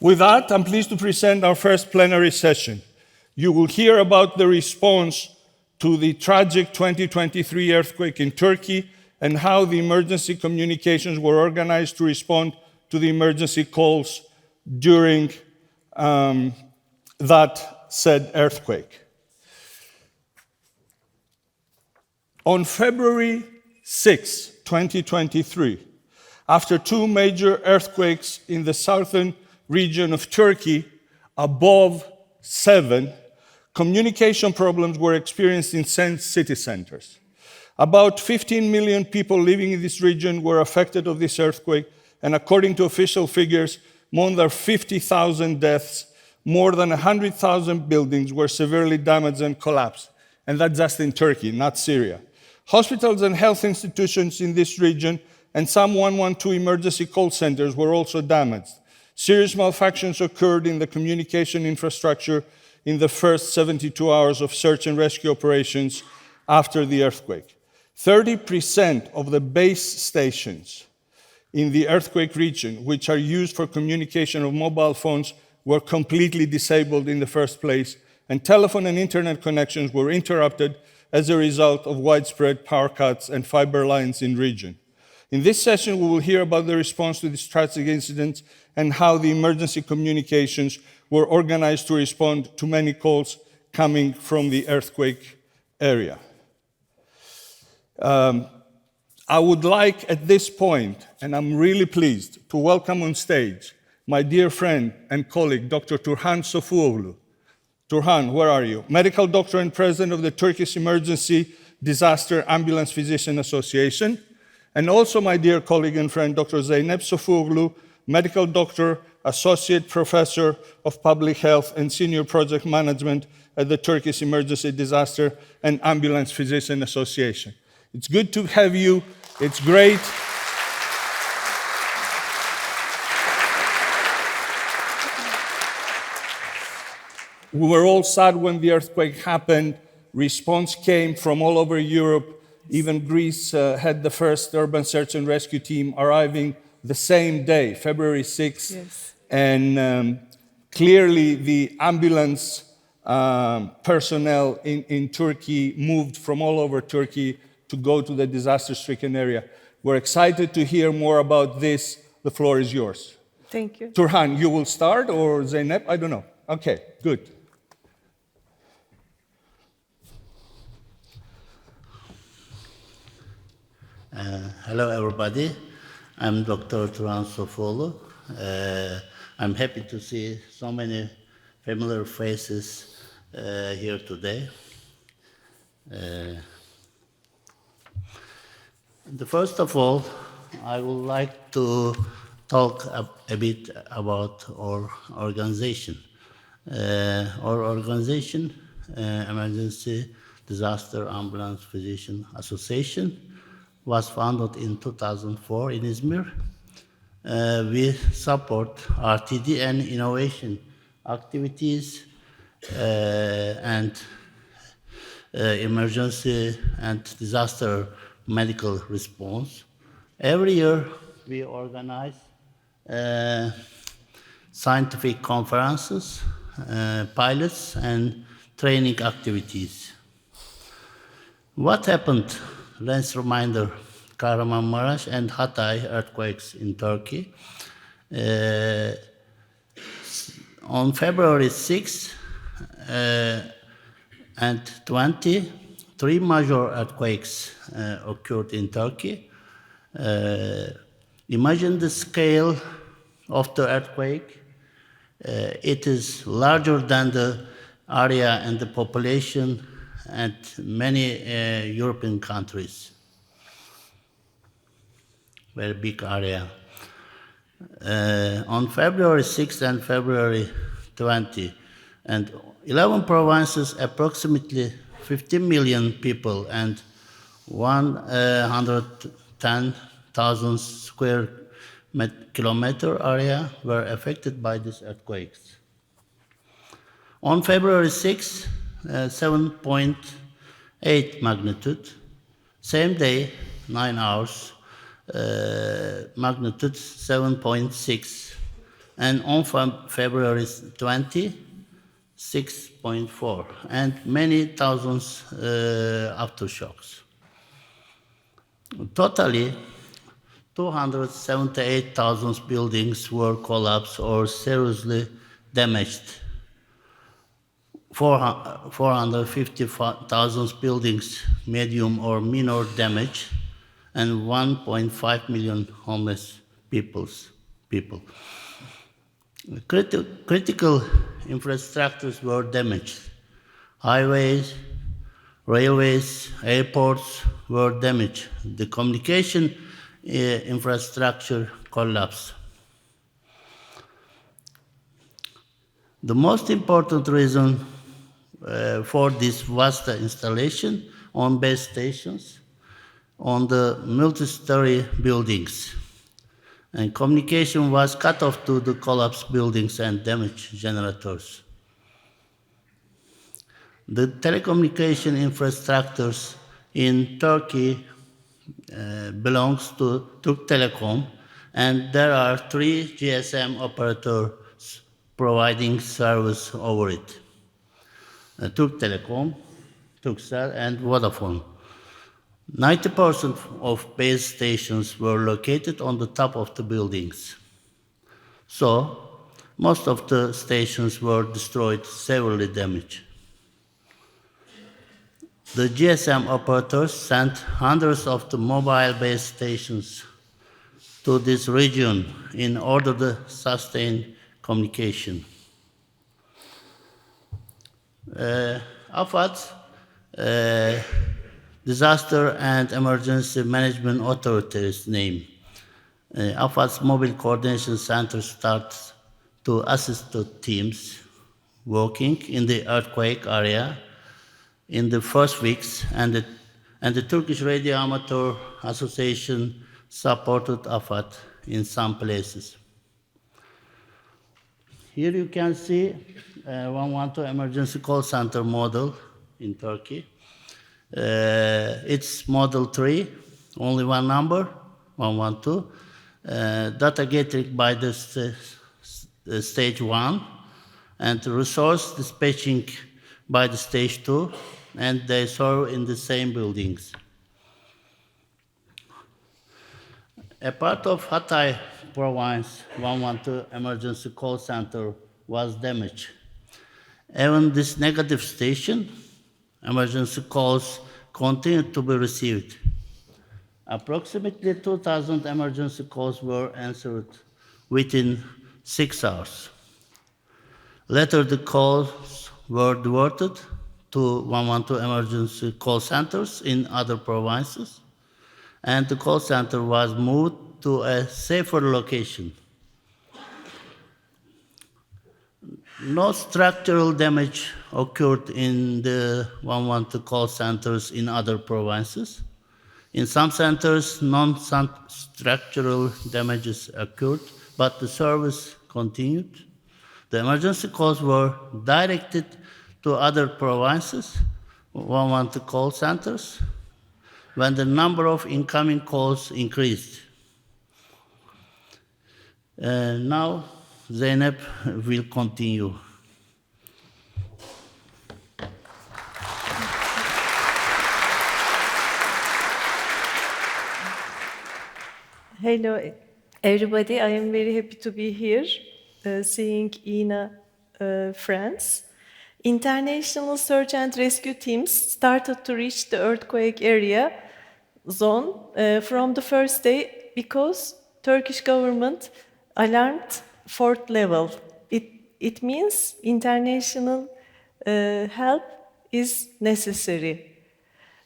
With that, I'm pleased to present our first plenary session. You will hear about the response to the tragic 2023 earthquake in Turkey and how the emergency communications were organized to respond to the emergency calls during that said earthquake. On February 6, 2023, after two major earthquakes in the southern region of Turkey, above 7, communication problems were experienced in city centers. About 15 million people living in this region were affected of this earthquake, and according to official figures, more than 50,000 deaths, more than 100,000 buildings were severely damaged and collapsed. And that's just in Turkey, not Syria. Hospitals and health institutions in this region and some 112 emergency call centers were also damaged. Serious malfunctions occurred in the communication infrastructure in the first 72 hours of search and rescue operations after the earthquake. 30% of the base stations in the earthquake region, which are used for communication of mobile phones, were completely disabled in the first place, and telephone and internet connections were interrupted as a result of widespread power cuts and fiber lines in region. In this session, we will hear about the response to this tragic incident and how the emergency communications were organized to respond to many calls coming from the earthquake area. I would like at this point, and I'm really pleased, to welcome on stage my dear friend and colleague, Dr. Turhan Sofuoglu. Turhan, where are you? Medical doctor and president of the Turkish Emergency Disaster Ambulance Physician Association. And also my dear colleague and friend, Dr. Zeynep Sofuoglu, medical doctor, associate professor of public health and senior project management at the Turkish Emergency Disaster and Ambulance Physician Association. It's good to have you. It's great. We were all sad when the earthquake happened. Response came from all over Europe. Even Greece had the first urban search and rescue team arriving the same day, February 6th. Yes. And clearly the ambulance personnel in Turkey moved from all over Turkey to go to the disaster-stricken area. We're excited to hear more about this. The floor is yours. Thank you. Turhan, you will start, or Zeynep? I don't know. Okay, good. Hello, everybody. I'm Dr. Turhan Sofuoglu. I'm happy to see so many familiar faces here today. First of all, I would like to talk a bit about our organization. Our organization, Emergency Disaster Ambulance Physician Association, was founded in 2004 in Izmir. We support RTD and innovation activities and emergency and disaster medical response. Every year, we organize scientific conferences, pilots, and training activities. What happened? Let's reminder Kahramanmaraş and Hatay earthquakes in Turkey. On February 6 and 20, 3 major earthquakes occurred in Turkey. Imagine the scale of the earthquake. It is larger than the area and the population and many European countries. Very big area. On February 6 and February 20, and 11 provinces, approximately 15 million people and 110,000 square kilometer area were affected by these earthquakes. On February 6, 7.8 magnitude. Same day, 9 hours, magnitude 7.6. and on February 20, 6.4, and many thousands aftershocks. Totally, 278,000 buildings were collapsed or seriously damaged. 450,000 buildings medium or minor damage, and 1.5 million homeless people. Critical infrastructures were damaged. Highways, railways, airports were damaged. The communication infrastructure collapsed. The most important reason for this vast installation on base stations, on the multi-story buildings, and communication was cut off to the collapsed buildings and damaged generators. The telecommunication infrastructures in Turkey belongs to Türk Telecom, and there are 3 GSM operators providing service over it. Türk Telecom, Turkcell, and Vodafone. 90% of base stations were located on the top of the buildings. So, most of the stations were destroyed, severely damaged. The GSM operators sent hundreds of the mobile base stations to this region in order to sustain communication. AFAD, Disaster and Emergency Management Authority's name. AFAD's Mobile Coordination Center starts to assist the teams working in the earthquake area in the first weeks, and the Turkish Radio Amateur Association supported AFAD in some places. Here you can see 112 emergency call center model in Turkey. It's model 3, only one number, 112. Data gathering by the stage 1, and resource dispatching by the stage 2, and they serve in the same buildings. A part of Hatay province 112 emergency call center was damaged. Even this negative station, emergency calls continued to be received. Approximately 2,000 emergency calls were answered within 6 hours. Later, the calls were diverted to 112 emergency call centers in other provinces, and the call center was moved to a safer location. No structural damage occurred in the 112 call centers in other provinces. In some centers, non-structural damages occurred, but the service continued. The emergency calls were directed to other provinces, 112 call centers, when the number of incoming calls increased. Now, Zeynep will continue. Hello, everybody. I am very happy to be here, seeing EENA friends. International search and rescue teams started to reach the earthquake area zone from the first day because Turkish government alarmed 4th level. It means international help is necessary.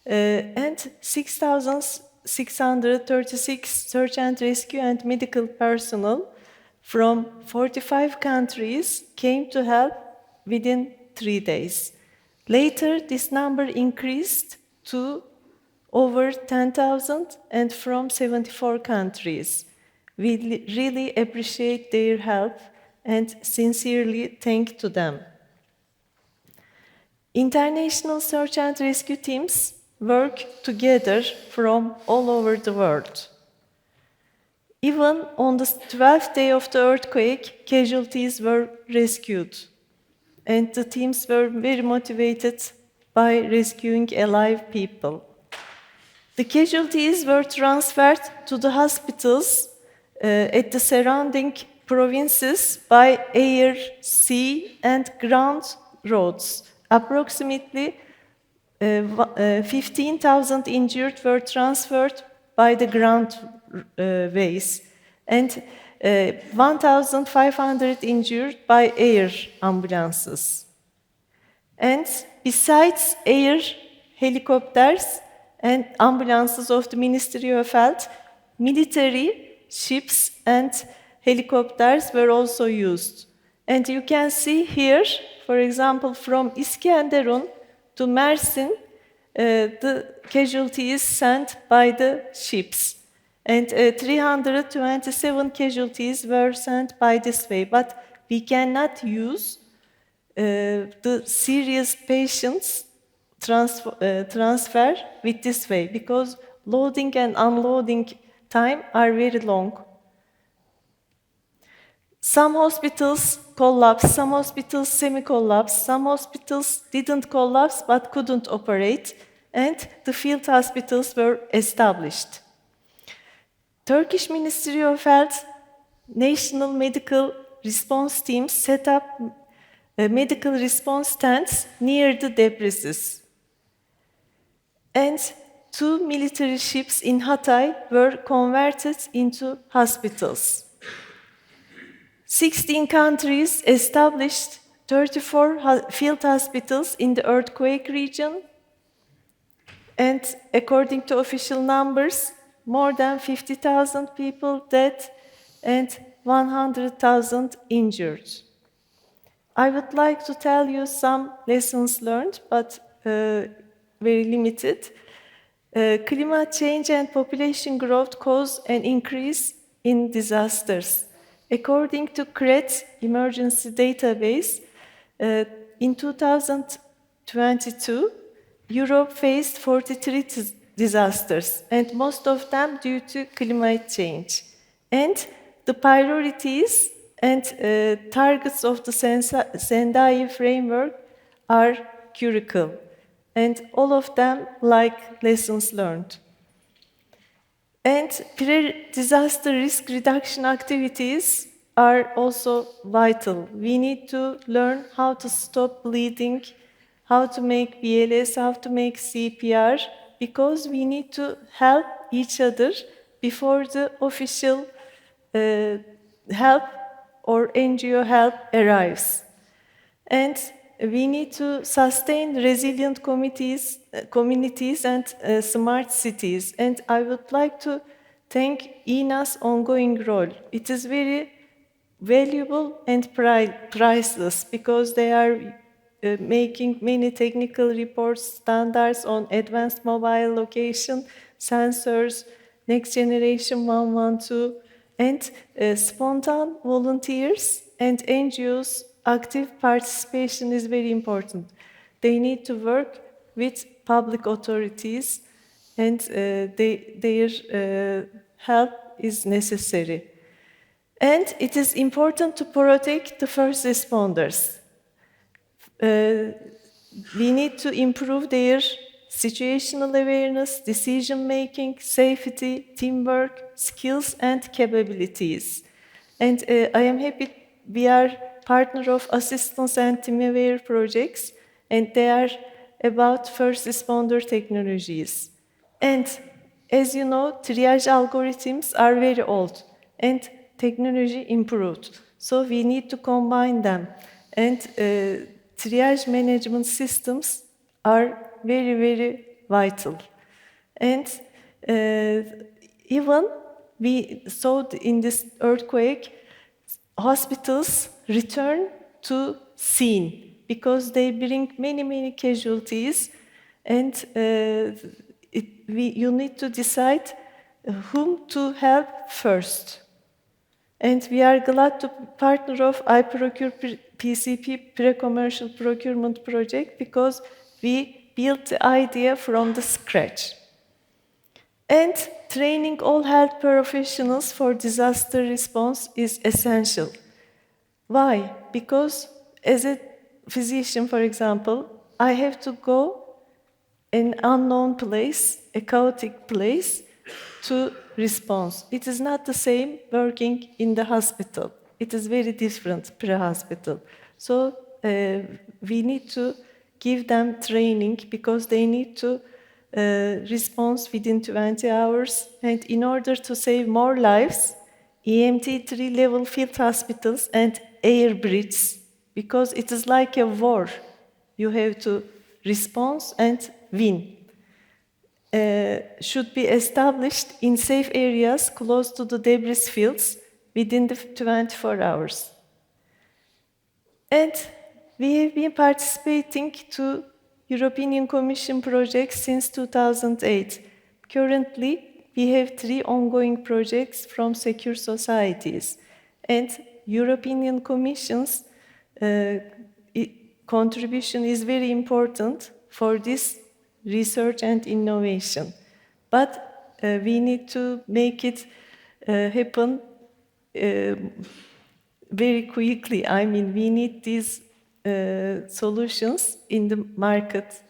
And 6,636 search and rescue and medical personnel from 45 countries came to help within 3 days. Later, this number increased to over 10,000 and from 74 countries. We really appreciate their help and sincerely thank to them. International search and rescue teams work together from all over the world. Even on the 12th day of the earthquake, casualties were rescued. And the teams were very motivated by rescuing alive people. The casualties were transferred to the hospitals at the surrounding provinces by air, sea, and ground roads. Approximately 15,000 injured were transferred by the ground ways, and 1,500 injured by air ambulances. And besides air helicopters and ambulances of the Ministry of Health, military ships and helicopters were also used. And you can see here, for example, from Iskenderun to Mersin, the casualties sent by the ships. And 327 casualties were sent by this way. But we cannot use the serious patients transfer with this way because loading and unloading time are very long. Some hospitals collapsed, some hospitals semi-collapsed, some hospitals didn't collapse but couldn't operate, and the field hospitals were established. Turkish Ministry of Health National Medical Response Teams set up medical response tents near the debrises. And 2 military ships in Hatay were converted into hospitals. 16 countries established 34 field hospitals in the earthquake region, and according to official numbers, more than 50,000 people dead and 100,000 injured. I would like to tell you some lessons learned, but very limited. Climate change and population growth cause an increase in disasters. According to CRET emergency database, in 2022, Europe faced 43 disasters, and most of them due to climate change. And the priorities and targets of the Sendai framework are critical, and all of them like lessons learned. And pre-disaster risk reduction activities are also vital. We need to learn how to stop bleeding, how to make BLS, how to make CPR, because we need to help each other before the official help or NGO help arrives. And we need to sustain resilient communities and smart cities. And I would like to thank EENA's ongoing role. It is very valuable and priceless because they are making many technical reports, standards on advanced mobile location, sensors, next generation 112, and spontaneous volunteers and NGOs. Active participation is very important. They need to work with public authorities, and their help is necessary. And it is important to protect the first responders. We need to improve their situational awareness, decision-making, safety, teamwork, skills, and capabilities. And I am happy we are partner of assistance and team-aware projects, and they are about first responder technologies. And as you know, triage algorithms are very old, and technology improved. So we need to combine them. And triage management systems are very, very vital. And even we saw in this earthquake, hospitals return to scene because they bring many, many casualties, and you need to decide whom to help first. And we are glad to partner of iProcure PCP pre-commercial procurement project because we built the idea from the scratch. And training all health professionals for disaster response is essential. Why? Because as a physician, for example, I have to go in an unknown place, a chaotic place, to respond. It is not the same working in the hospital. It is very different pre-hospital. So we need to give them training because they need to respond within 20 hours. And in order to save more lives, EMT 3-level field hospitals and air bridges, because it is like a war. You have to respond and win. Should be established in safe areas close to the debris fields within the 24 hours. And we have been participating to European Commission projects since 2008. Currently, we have 3 ongoing projects from secure societies. And European Commission's contribution is very important for this research and innovation. But we need to make it happen very quickly. I mean, we need these solutions in the market.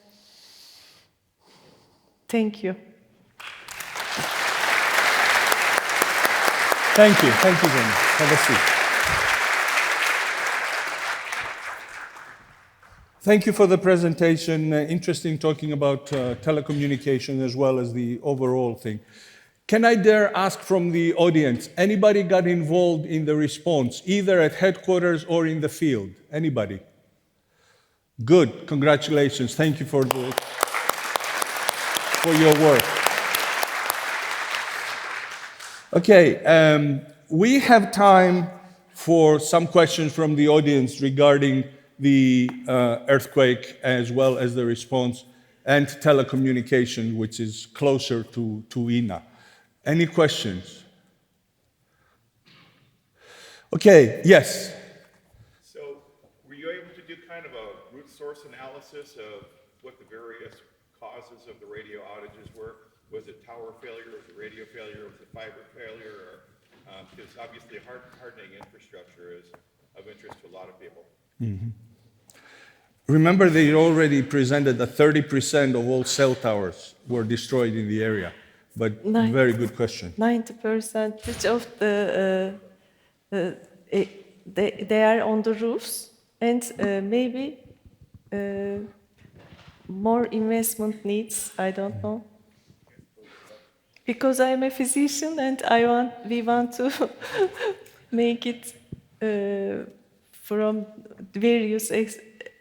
Thank you. Thank you, Zeynep. Have a seat. Thank you for the presentation. Interesting talking about telecommunication as well as the overall thing. Can I dare ask from the audience, anybody got involved in the response, either at headquarters or in the field? Anybody? Good, congratulations. Thank you for your work. Okay, we have time for some questions from the audience regarding the earthquake as well as the response and telecommunication, which is closer to EENA. Any questions? Okay, yes. So were you able to do kind of a root source analysis of what the various causes of the radio outages were? Was it tower failure, was it radio failure, was it fiber failure? Because obviously hardening infrastructure is of interest to a lot of people. Mm-hmm. Remember, they already presented that 30% of all cell towers were destroyed in the area. But very good question. 90% of the they are on the roofs, and maybe more investment needs. I don't know. Because I am a physician and we want to make it from various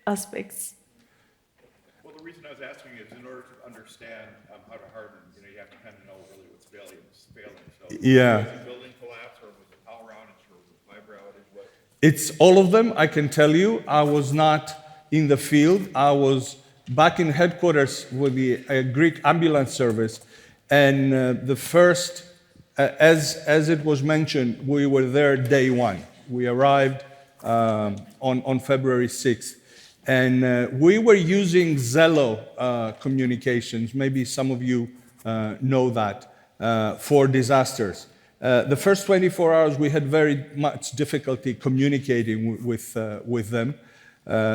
aspects. Well, the reason I was asking is in order to understand how to harden, you have to kind of know really what's failing. So yeah. Was it building collapse, or was it power outage, or was it fiber outage? What? It's all of them, I can tell you. I was not in the field. I was back in headquarters with the Greek ambulance service. And the first, as it was mentioned, we were there day one. We arrived on February 6th. And we were using Zello communications. Maybe some of you know that, for disasters. The first 24 hours, we had very much difficulty communicating with them,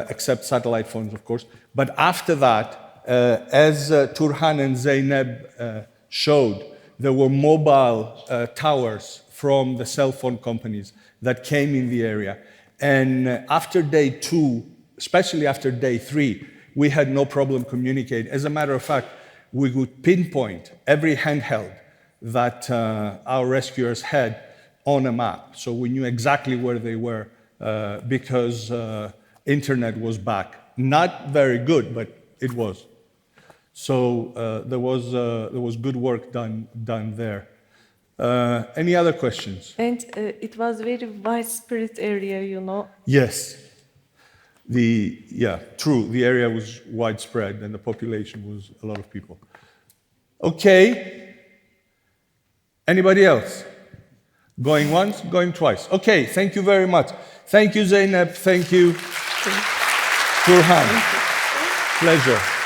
except satellite phones, of course. But after that, as Turhan and Zeynep showed, there were mobile towers from the cell phone companies that came in the area. And after day 2, especially after day 3, we had no problem communicating. As a matter of fact, we would pinpoint every handheld that our rescuers had on a map. So we knew exactly where they were because internet was back. Not very good, but it was. So there was good work done there. Any other questions? And it was very widespread area, you know. Yes. True. The area was widespread and the population was a lot of people. Okay. Anybody else? Going once, going twice. Okay, thank you very much. Thank you, Zeynep. Thank you, Turhan. Pleasure.